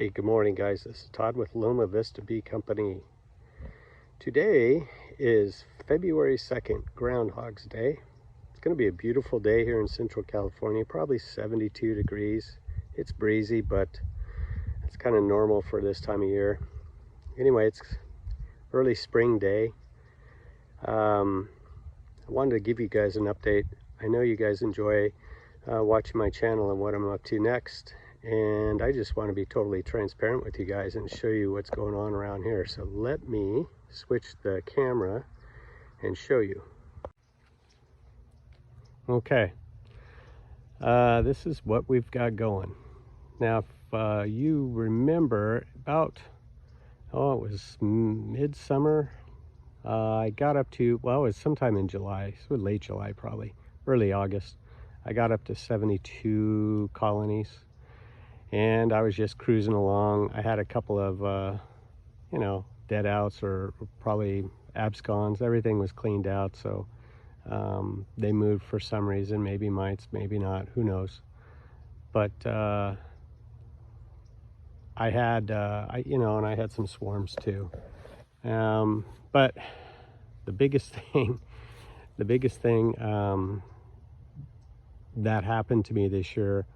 Hey, good morning, guys. This is Todd with Loma Vista Bee Company. Today is February 2nd, Groundhog's Day. It's going to be a beautiful day here in Central California, probably 72 degrees. It's breezy, but it's kind of normal for this time of year. Anyway, it's early spring day. I wanted to give you guys an update. I know you guys enjoy watching my channel and what I'm up to next. And I just want to be totally transparent with you guys and show you what's going on around here. So let me switch the camera and show you. Okay, this is what we've got going. Now, if you remember about, it was midsummer. I got up to, well, it was sometime in July, so late July probably, early August. I got up to 72 colonies. And I was just cruising along. I had a couple of, dead outs or probably abscons. Everything was cleaned out, so they moved for some reason. Maybe mites, maybe not. Who knows? But I had, and I had some swarms too. But the biggest thing, that happened to me this year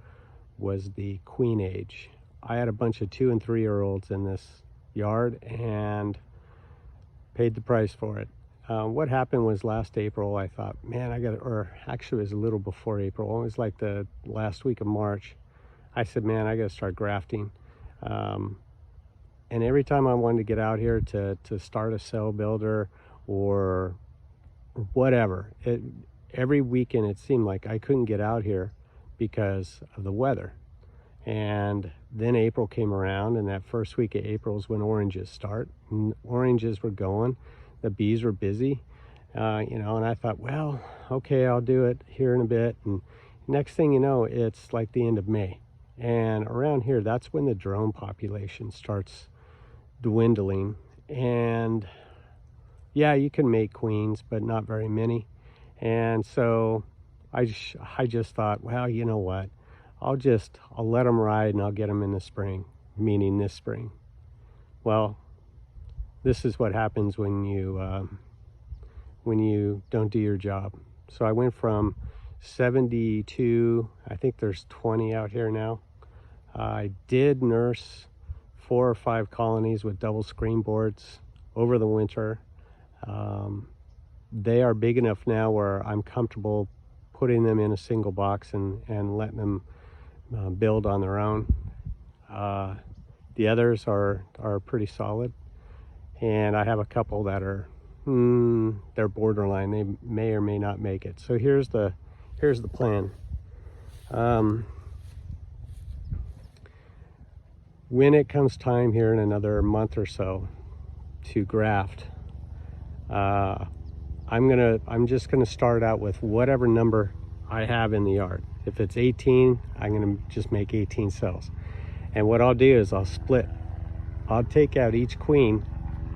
was the queen age. I had a bunch of 2- and 3-year-olds in this yard and paid the price for it. What happened was last April, I thought, man, or actually it was a little before April. It was like the last week of March. I said, man, I got to start grafting. And every time I wanted to get out here to start a cell builder or whatever, every weekend it seemed like I couldn't get out here because of the weather. And then April came around, and that first week of April is when oranges start. And oranges were going, the bees were busy, and I thought, well, okay, I'll do it here in a bit. And next thing you know, it's like the end of May. And around here, that's when the drone population starts dwindling. And yeah, you can make queens, but not very many. And so I just thought, well, you know what? I'll let them ride and I'll get them in the spring, meaning this spring. Well, this is what happens when you don't do your job. So I went from 72, I think there's 20 out here now. I did nurse 4 or 5 colonies with double screen boards over the winter. They are big enough now where I'm comfortable putting them in a single box and letting them build on their own. The others are pretty solid, and I have a couple that are they're borderline. They may or may not make it. So here's the plan. When it comes time here in another month or so to graft, I'm just gonna start out with whatever number I have in the yard. If it's 18, I'm gonna just make 18 cells. And what I'll do is I'll take out each queen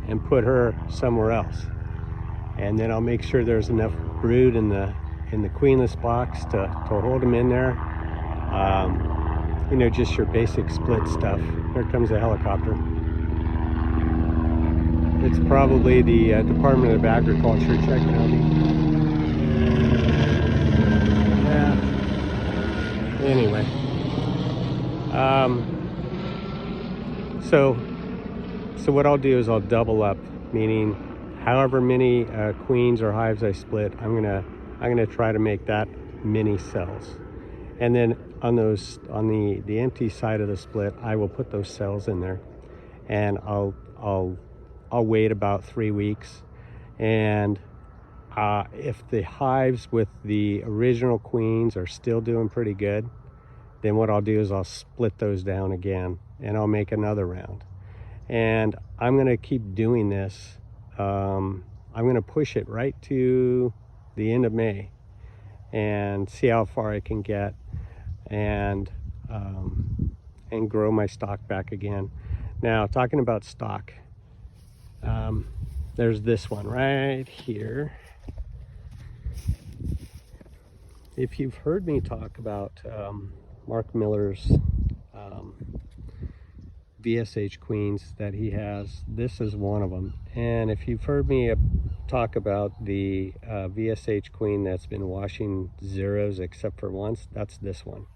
and put her somewhere else. And then I'll make sure there's enough brood in the queenless box to hold them in there. Just your basic split stuff. Here comes a helicopter. It's probably the Department of Agriculture checking on me. Yeah. Anyway. So what I'll do is I'll double up, meaning however many queens or hives I split, I'm gonna try to make that many cells. And then on the empty side of the split, I will put those cells in there, and I'll wait about 3 weeks. And if the hives with the original queens are still doing pretty good, then what I'll do is I'll split those down again and I'll make another round. And I'm gonna keep doing this. I'm gonna push it right to the end of May and see how far I can get, and grow my stock back again. Now, talking about stock, there's this one right here. If you've heard me talk about Mark Miller's VSH queens that he has. This is one of them. And if you've heard me talk about the VSH queen that's been washing zeros except for once, that's this one.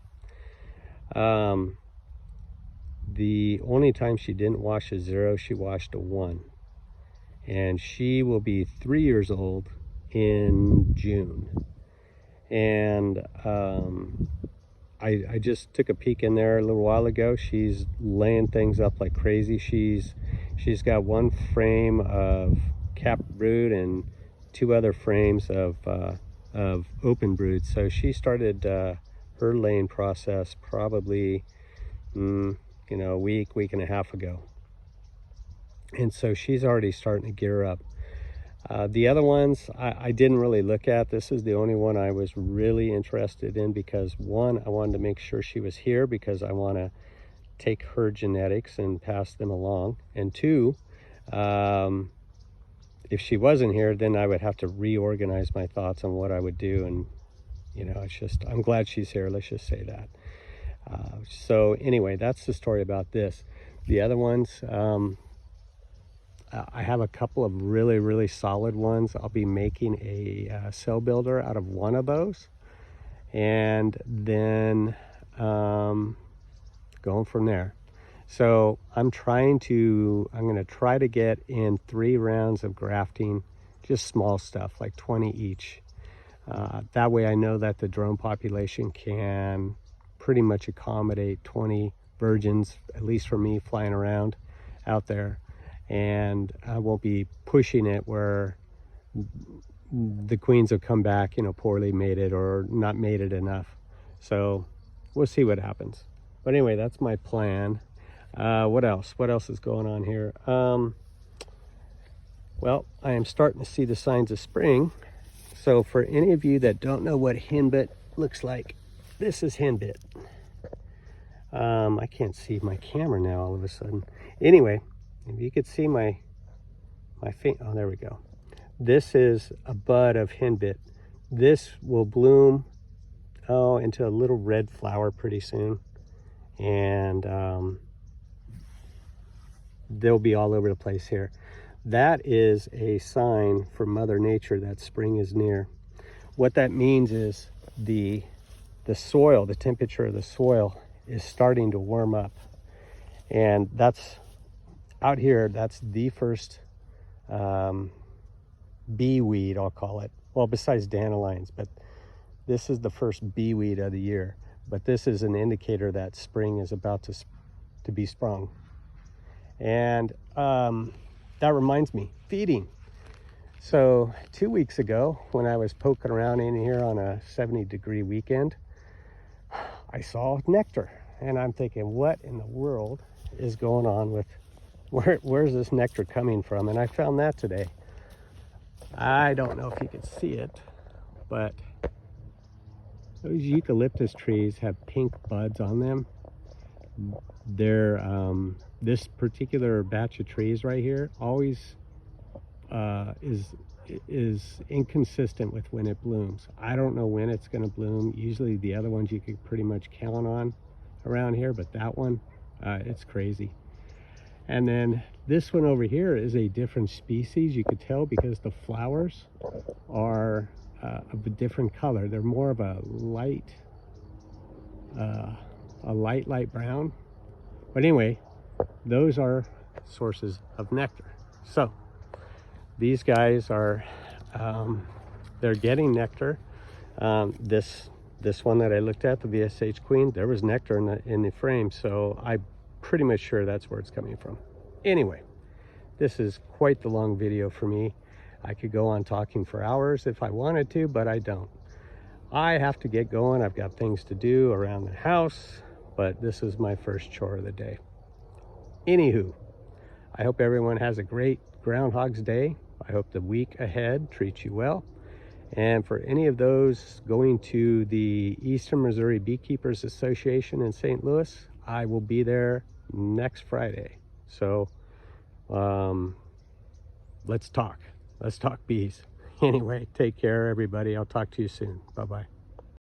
The only time she didn't wash a zero, she washed a 1. And she will be 3 years old in June. And I just took a peek in there a little while ago. She's laying things up like crazy. She's got 1 frame of capped brood and 2 other frames of open brood. So she started her laying process probably a week and a half ago. And so she's already starting to gear up. The other ones I didn't really look at. This is the only one I was really interested in because 1, I wanted to make sure she was here because I want to take her genetics and pass them along. And 2, if she wasn't here, then I would have to reorganize my thoughts on what I would do. And it's just, I'm glad she's here, let's just say that. So anyway, that's the story about this. The other ones, I have a couple of really solid ones. I'll be making a cell builder out of one of those, and then going from there. So I'm going to try to get in 3 rounds of grafting, just small stuff like 20 each. That way I know that the drone population can pretty much accommodate 20 virgins, at least for me, flying around out there. And I won't be pushing it where the queens will come back, poorly mated or not mated enough. So we'll see what happens. But anyway, that's my plan. What else is going on here? Well, I am starting to see the signs of spring. So for any of you that don't know what henbit looks like, this is henbit. I can't see my camera now all of a sudden. Anyway, if you could see my feet, oh, there we go. This is a bud of henbit. This will bloom into a little red flower pretty soon, and they'll be all over the place here. That is a sign for Mother Nature that spring is near. What that means is the soil, the temperature of the soil is starting to warm up, and that's out here. That's the first bee weed, I'll call it. Well, besides dandelions, but this is the first bee weed of the year. But this is an indicator that spring is about to be sprung. And that reminds me, feeding. So 2 weeks ago, when I was poking around in here on a 70-degree weekend, I saw nectar. And I'm thinking, what in the world is going on with, where's this nectar coming from? And I found that today. I don't know if you can see it, but those eucalyptus trees have pink buds on them. They're, this particular batch of trees right here always is inconsistent with when it blooms. I don't know when it's going to bloom. Usually the other ones you can pretty much count on around here, but that one, it's crazy. And then this one over here is a different species. You could tell because the flowers are of a different color. They're more of a light brown. But anyway, those are sources of nectar. So these guys are, they're getting nectar. This one that I looked at, the VSH Queen, there was nectar in the frame, so I'm pretty much sure that's where it's coming from. Anyway, this is quite the long video for me. I could go on talking for hours if I wanted to, but I don't. I have to get going. I've got things to do around the house, but this is my first chore of the day. Anywho, I hope everyone has a great Groundhog's Day. I hope the week ahead treats you well. And for any of those going to the Eastern Missouri Beekeepers Association in St. Louis, I will be there next Friday. So let's talk bees. Anyway, take care everybody. I'll talk to you soon. Bye-bye.